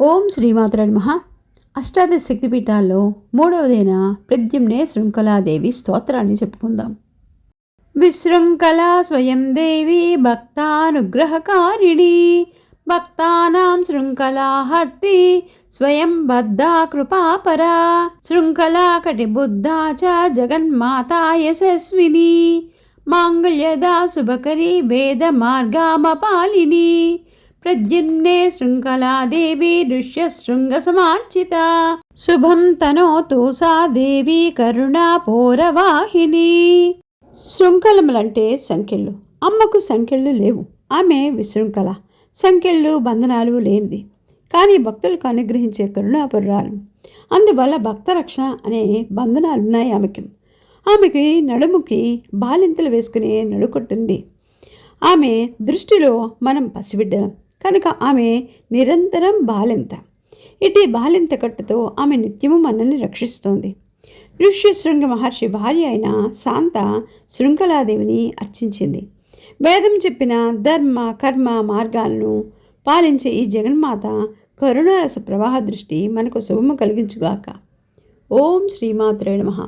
ఓం శ్రీమాత్రే నమః. అష్టాదశ శక్తిపీఠాల్లో మూడవదైన ప్రద్యుమ్నే శృంఖలాదేవి స్తోత్రాన్ని చెప్పుకుందాం. విశృంఖలా స్వయం దేవి భక్తానుగ్రహకారిణి, భక్తానాం శృంఖలాహర్తి స్వయం బద్ధా కృపాపరా, శృంఖలా కటిబుద్ధా చ జగన్మాతా యశస్విని, మాంగళ్యదా శుభకరీ వేద మార్గామపాలిని, ప్రద్యుమ్నే శృంఖలాదేవి ఋష్యశృంగసమార్చిత, శుభం తనోతు సా దేవి కరుణాపోరవాహిని. శృంఖలములంటే సంఖ్యలు. అమ్మకు సంఖ్యలు లేవు. ఆమె విశృంఖల, సంఖ్యలు బంధనాలు లేనిది. కానీ భక్తులకు అనుగ్రహించే కరుణాపురాలు. అందువల్ల భక్త రక్షణ అనే బంధనాలున్నాయి ఆమెకి నడుముకి బాలింతలు వేసుకునే నడుకొట్టుంది. ఆమె దృష్టిలో మనం పసిబిడ్డలం కనుక ఆమె నిరంతరం బాలింత. ఇటీ బాలింత కట్టుతో ఆమె నిత్యము మనల్ని రక్షిస్తోంది. ఋష్యశృంగ మహర్షి భార్య అయిన శాంత శృంఖలాదేవిని అర్చించింది. వేదం చెప్పిన ధర్మ కర్మ మార్గాలను పాలించే ఈ జగన్మాత కరుణారస ప్రవాహ దృష్టి మనకు శుభము కలిగించుగాక. ఓం శ్రీమాత్రే నమః.